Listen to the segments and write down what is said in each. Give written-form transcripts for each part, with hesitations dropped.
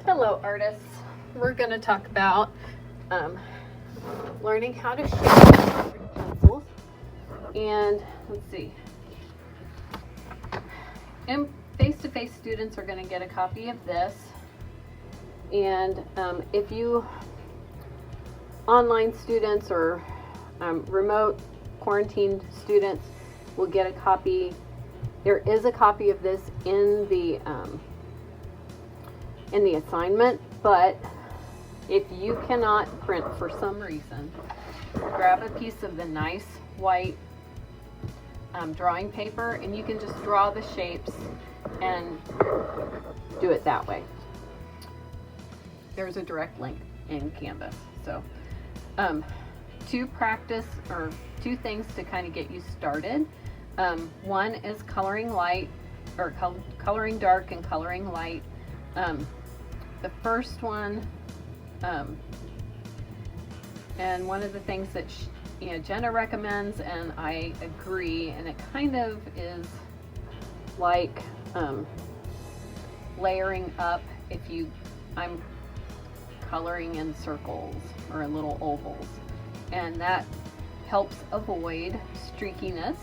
Hello artists, we're going to talk about learning how to shape colored pencils. And let's see, and face-to-face students are going to get a copy of this, and if you online students or remote quarantined students will get a copy. There is a copy of this in the assignment, but if you cannot print for some reason, grab a piece of the nice white drawing paper and you can just draw the shapes and do it that way. There's a direct link in Canvas. So two things to kind of get you started. One is coloring light, or coloring dark and coloring light. The first one, and one of the things that Jenna recommends, and I agree, and it kind of is like layering up. I'm coloring in circles or little ovals, and that helps avoid streakiness,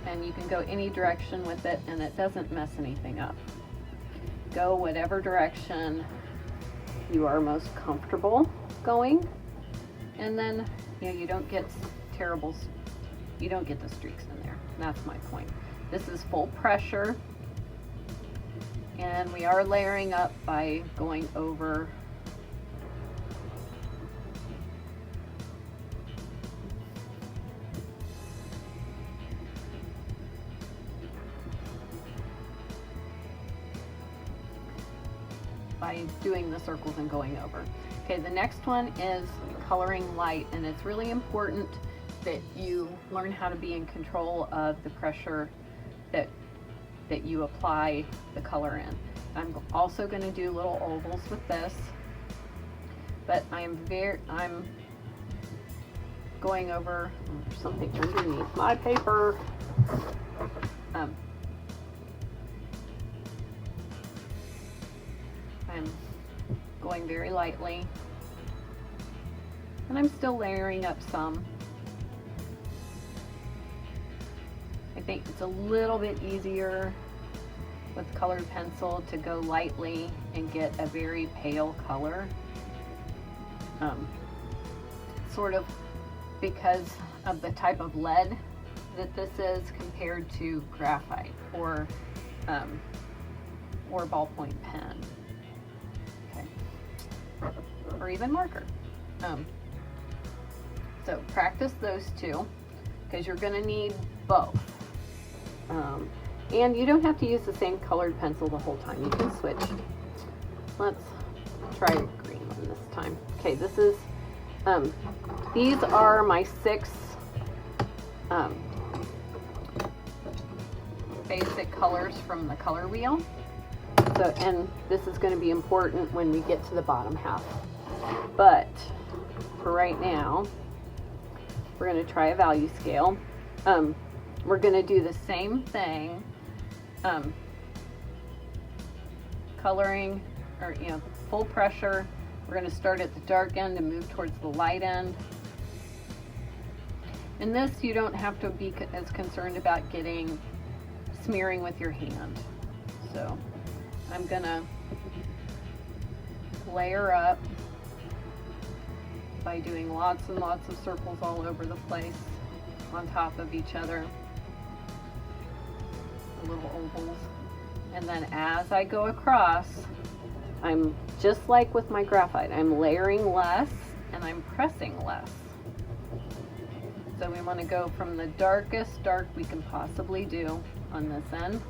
and you can go any direction with it and it doesn't mess anything up. Go whatever direction you are most comfortable going, and then you don't get the streaks in there. That's my point. This is full pressure, and we are layering up by going over by doing the circles and going over. Okay, the next one is coloring light, and it's really important that you learn how to be in control of the pressure that you apply the color in. I'm also going to do little ovals with this, but I'm going over something underneath my paper. I'm going very lightly, and I'm still layering up some. I think it's a little bit easier with colored pencil to go lightly and get a very pale color, sort of because of the type of lead that this is compared to graphite or ballpoint pen. Or even marker. So practice those two, because you're going to need both. And you don't have to use the same colored pencil the whole time. You can switch. Let's try green one this time. Okay, this is, these are my 6 basic colors from the color wheel. So, and this is going to be important when we get to the bottom half. But for right now, we're going to try a value scale. We're going to do the same thing, coloring, or full pressure. We're going to start at the dark end and move towards the light end. And this, you don't have to be as concerned about smearing with your hand. So I'm going to layer up by doing lots and lots of circles all over the place on top of each other, little ovals. And then as I go across, I'm just like with my graphite, I'm layering less and I'm pressing less. So we want to go from the darkest dark we can possibly do on this end,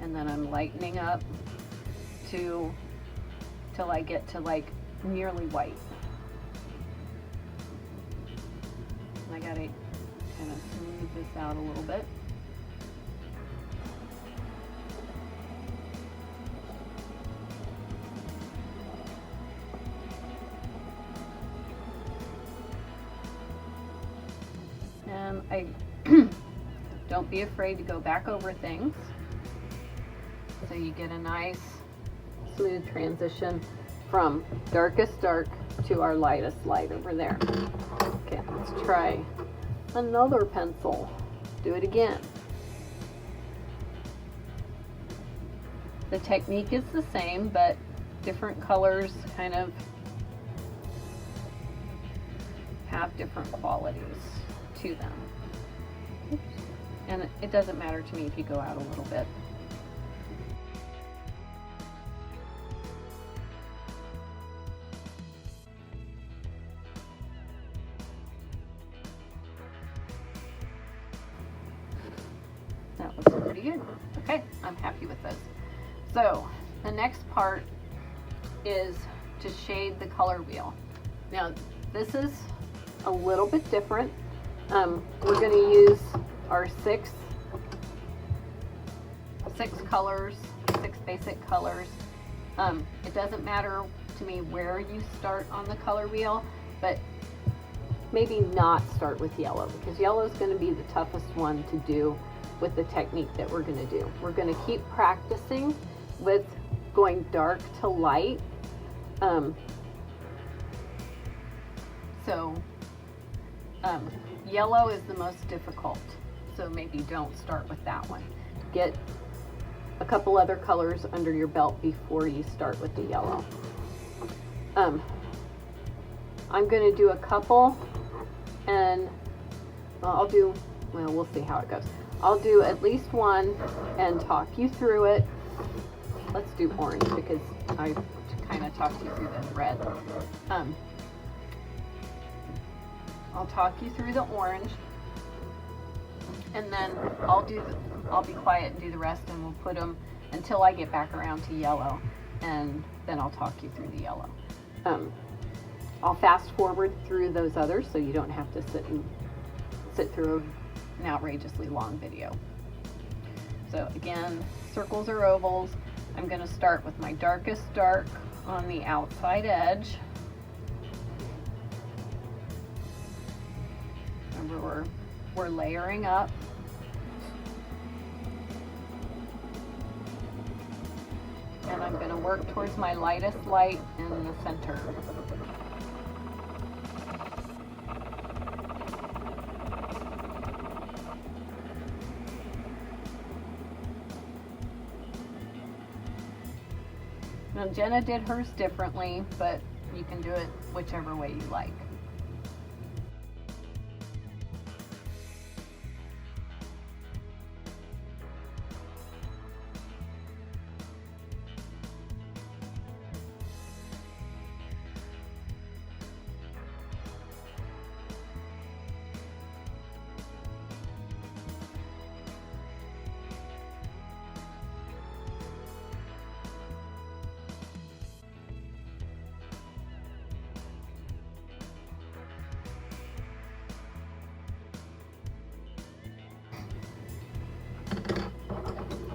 and then I'm lightening up till I get to like nearly white. And I gotta kind of smooth this out a little bit. Don't be afraid to go back over things. So you get a nice smooth transition from darkest dark to our lightest light over there. Okay, let's try another pencil. Do it again. The technique is the same, but different colors kind of have different qualities to them. Oops. And it doesn't matter to me if you go out a little bit. That looks pretty good. Okay, I'm happy with this. So the next part is to shade the color wheel. Now this is a little bit different. We're going to use our six colors, 6 basic colors. It doesn't matter to me where you start on the color wheel, but maybe not start with yellow, because yellow is going to be the toughest one to do with the technique that we're going to do. We're going to keep practicing with going dark to light. Yellow is the most difficult, so maybe don't start with that one. Get a couple other colors under your belt before you start with the yellow. I'm going to do a couple, and we'll see how it goes. I'll do at least one and talk you through it. Let's do orange because I kind of talked you through the red. I'll talk you through the orange, and then I'll be quiet and do the rest, and we'll put them until I get back around to yellow, and then I'll talk you through the yellow. I'll fast forward through those others so you don't have to sit through an outrageously long video. So again, circles or ovals. I'm going to start with my darkest dark on the outside edge. Remember, we're layering up. And I'm going to work towards my lightest light in the center. Now Jenna did hers differently, but you can do it whichever way you like.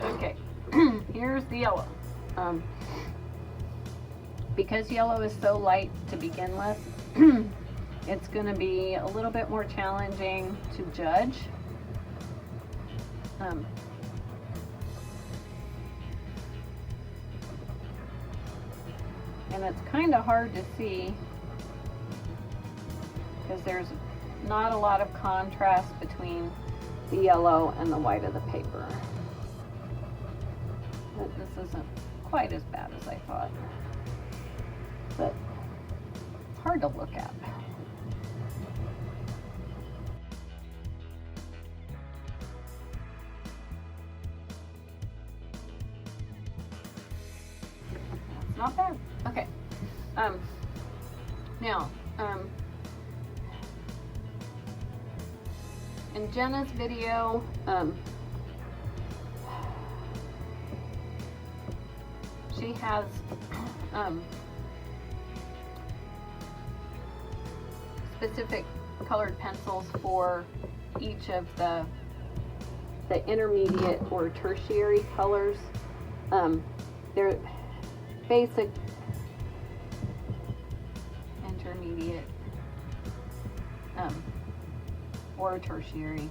Okay, here's the yellow. Because yellow is so light to begin with, it's going to be a little bit more challenging to judge. And it's kind of hard to see because there's not a lot of contrast between the yellow and the white of the paper. But this isn't quite as bad as I thought. But it's hard to look at. That's not bad. Okay. Now, in Jenna's video, she has specific colored pencils for each of the intermediate or tertiary colors. They're basic, intermediate, or tertiary.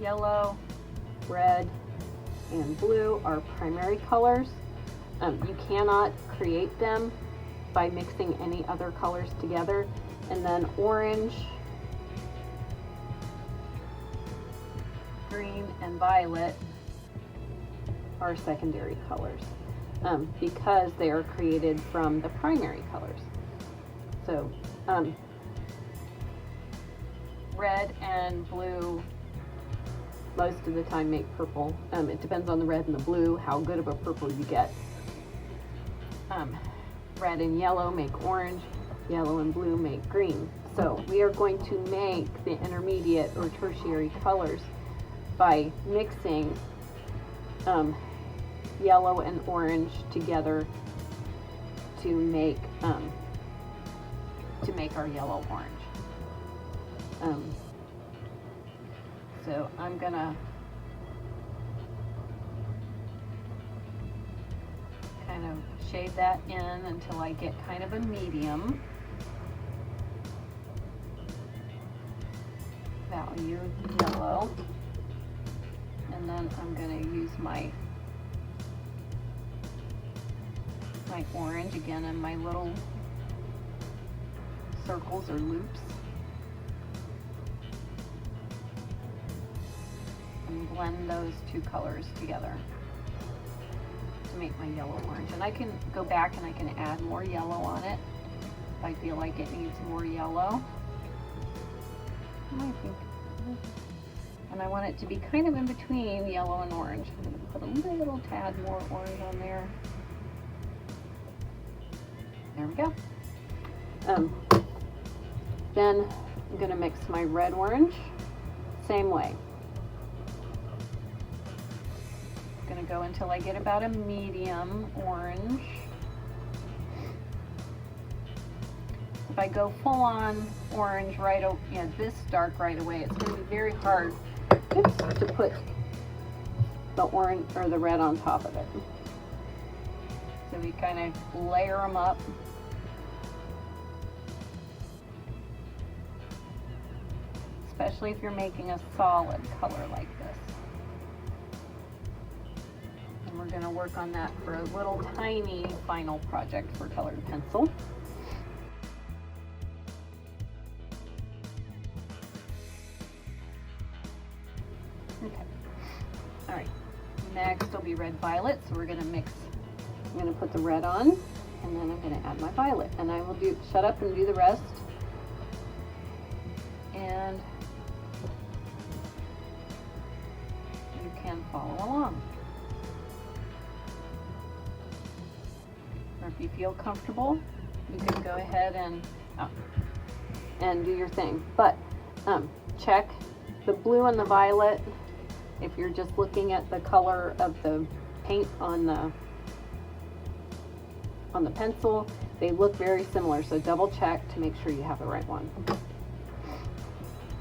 yellow, red, and blue are primary colors. You cannot create them by mixing any other colors together. And then orange, green, and violet are secondary colors because they are created from the primary colors. So red and blue most of the time make purple. It depends on the red and the blue, how good of a purple you get. Red and yellow make orange, yellow and blue make green. So we are going to make the intermediate or tertiary colors by mixing yellow and orange together to make our yellow orange. So I'm gonna kind of shade that in until I get kind of a medium value yellow, and then I'm going to use my orange again in my little circles or loops and blend those two colors together to make my yellow orange. And I can go back and I can add more yellow on it if I feel like it needs more yellow. And I want it to be kind of in between yellow and orange. I'm going to put a little tad more orange on there. There we go. Then I'm going to mix my red orange, same way. I'm going to go until I get about a medium orange. If I go full on orange this dark right away, it's going to be very hard to put the orange or the red on top of it. So we kind of layer them up. Especially if you're making a solid color like this. And we're going to work on that for a little tiny final project for colored pencil. Okay. All right. Next will be red violet. So we're going to mix. I'm going to put the red on, and then I'm going to add my violet, and I will shut up and do the rest. And you can follow along. Or if you feel comfortable, you can go ahead and do your thing. But check the blue and the violet. If you're just looking at the color of the paint on the pencil, they look very similar, so double check to make sure you have the right one.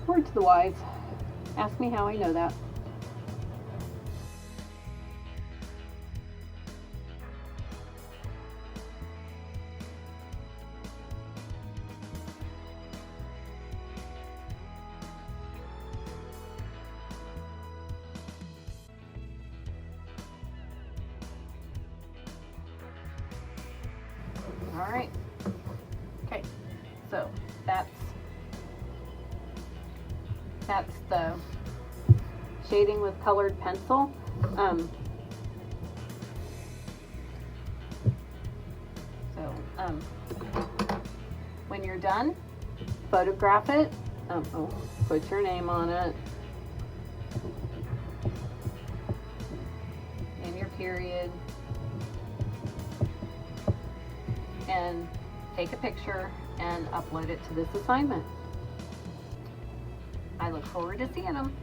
Word to the wise. Ask me how I know that. All right. Okay. So that's the shading with colored pencil. When you're done, photograph it. Put your name on it and your period, and take a picture and upload it to this assignment. I look forward to seeing them.